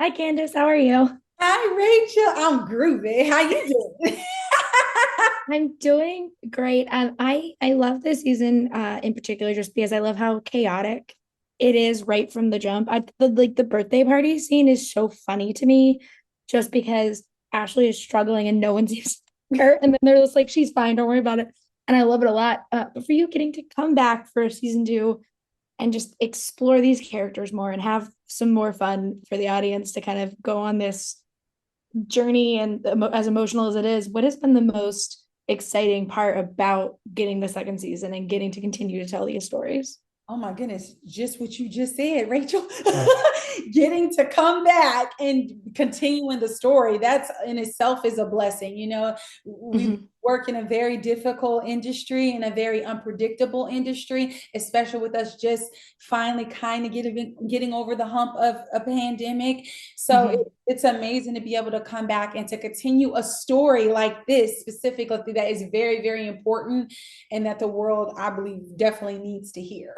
Hi, Candace. How are you? Hi, Rachel. I'm groovy. How you doing? I'm doing great. I love this season in particular just because I love how chaotic it is right from the jump. The birthday party scene is so funny to me, just because Ashley is struggling and no one seems her, and then they're just like, "She's fine, don't worry about it," and I love it a lot. But for you getting to come back for season two and just explore these characters more and have some more fun for the audience to kind of go on this journey and as emotional as it is, what has been the most exciting part about getting the second season and getting to continue to tell these stories? Oh my goodness, just what you just said, Rachel. Getting to come back and continuing the story, that's in itself is a blessing. We Mm-hmm. work in a very difficult industry and a very unpredictable industry, especially with us just finally kind of getting over the hump of a pandemic. So Mm-hmm. it's amazing to be able to come back and to continue a story like this specifically that is very, very important and that the world, I believe, definitely needs to hear.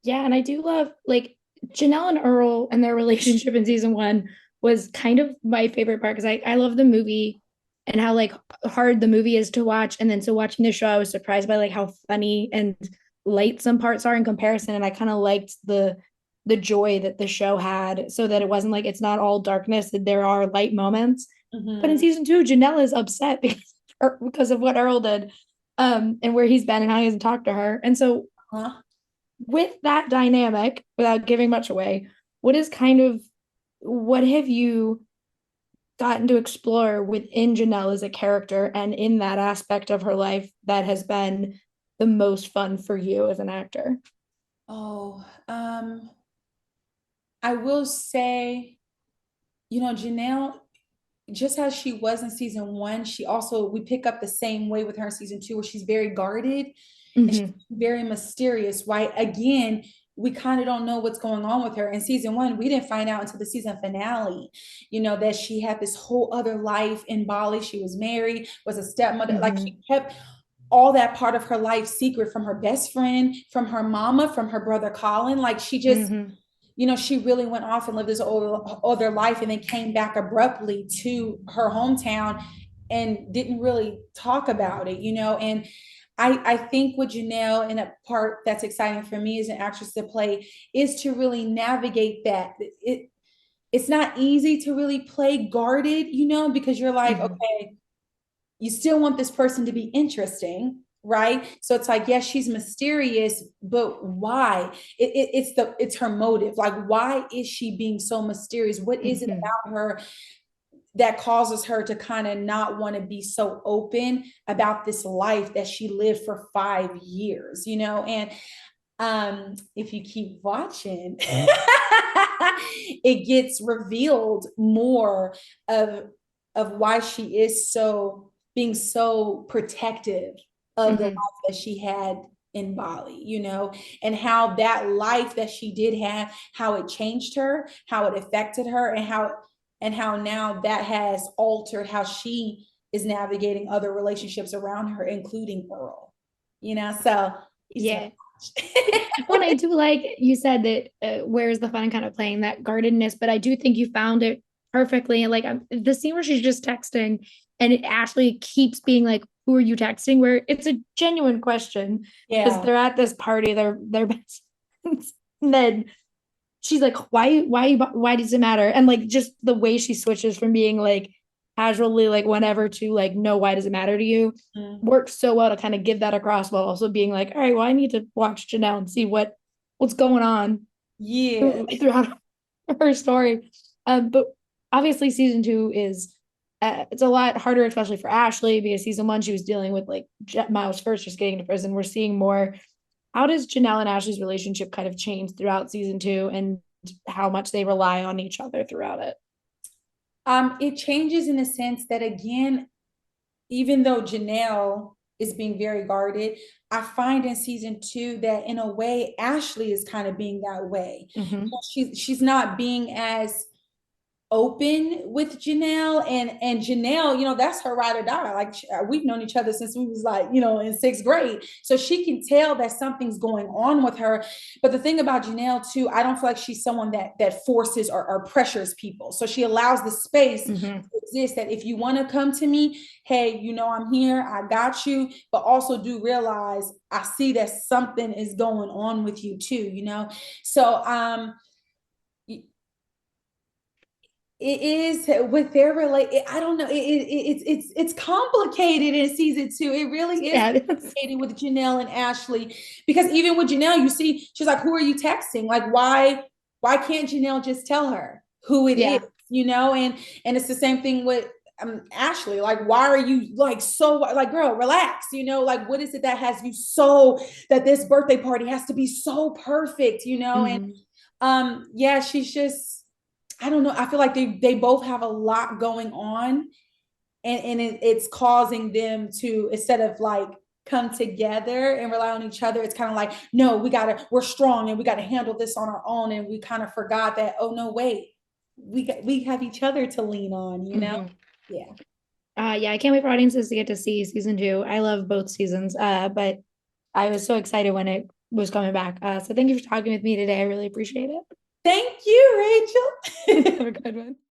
Yeah, and I do love like Janelle and Earl and their relationship in season one was kind of my favorite part because I love the movie and how like hard the movie is to watch. And then so watching the show, I was surprised by like how funny and light some parts are in comparison. And I kind of liked the joy that the show had so that it wasn't like it's not all darkness, that there are light moments. But in Mhm. season two, Janelle is upset because of what Earl did, and where he's been and how he hasn't talked to her. And so Huh? with that dynamic, without giving much away, what is kind of what have you gotten to explore within Janelle as a character and in that aspect of her life that has been the most fun for you as an actor? Oh, I will say, Janelle, just as she was in season one, we pick up the same way with her in season two, where she's very guarded and she's Mm-hmm. very mysterious, right? Again, we kind of don't know what's going on with her. In season one, we didn't find out until the season finale, that she had this whole other life in Bali. She was married, was a stepmother. Like Mm-hmm. she kept all that part of her life secret from her best friend, from her mama, from her brother Colin. Like she just, Mm-hmm. she really went off and lived this other life and then came back abruptly to her hometown and didn't really talk about it, and I think with Janelle, and a part that's exciting for me as an actress to play is to really navigate that. It's not easy to really play guarded, because you're like, Mm-hmm. okay, you still want this person to be interesting, right? So it's like, yes, she's mysterious, but why? It's her motive. Like, why is she being so mysterious? What is it Mm-hmm. about her that causes her to kind of not want to be so open about this life that she lived for 5 years, and if you keep watching, it gets revealed more of why she is so being so protective of the life Mm-hmm. that she had in Bali, and how that life that she did have, how it changed her, how it affected her, and how now that has altered how she is navigating other relationships around her, including Earl. So you just Yeah. gotta Well, I do like you said that where's the fun kind of playing that guardedness, but I do think you found it perfectly. Like the scene where she's just texting and Ashley keeps being like, "Who are you texting?" Where it's a genuine question because yeah. they're at this party, they're best friends, and then she's like, why does it matter?" And like just the way she switches from being like casually like whenever to like, no, why does it matter to you, Mm. works so well to kind of give that across while also being like, all right, well, I need to watch Janelle and see what's going on Yeah. throughout her story. But obviously season two is it's a lot harder, especially for Ashley, because season one she was dealing with like Miles first just getting to prison. We're seeing more. How does Janelle and Ashley's relationship kind of change throughout season two and how much they rely on each other throughout it? It changes in the sense that, again, even though Janelle is being very guarded, I find in season two that in a way Ashley is kind of being that way. Mm-hmm. She's not being as open with Janelle, and Janelle, that's her ride or die. Like we've known each other since we was like, in sixth grade. So she can tell that something's going on with her. But the thing about Janelle too, I don't feel like she's someone that forces or pressures people. So she allows the space Mhm. to exist that if you want to come to me, hey, I'm here, I got you, but also do realize I see that something is going on with you too. So it is with their relate. I don't know. It's complicated in season two. It really is Yeah, it is. complicated with Janelle and Ashley, because even with Janelle, you see, she's like, "Who are you texting? Like, why can't Janelle just tell her who it is? Yeah. And it's the same thing with Ashley. Like, why are you like so like, girl, relax? Like, what is it that has you so that this birthday party has to be so perfect? And Mhm. yeah, she's just, I don't know. I feel like they both have a lot going on, and it's causing them to, instead of like come together and rely on each other, it's kind of like, no, we're strong and we gotta handle this on our own. And we kind of forgot that, oh no, wait, we have each other to lean on. Mhm. Yeah. Yeah, I can't wait for audiences to get to see season two. I love both seasons. But I was so excited when it was coming back. So thank you for talking with me today. I really appreciate Thank you, it. Rachel. Have a good one.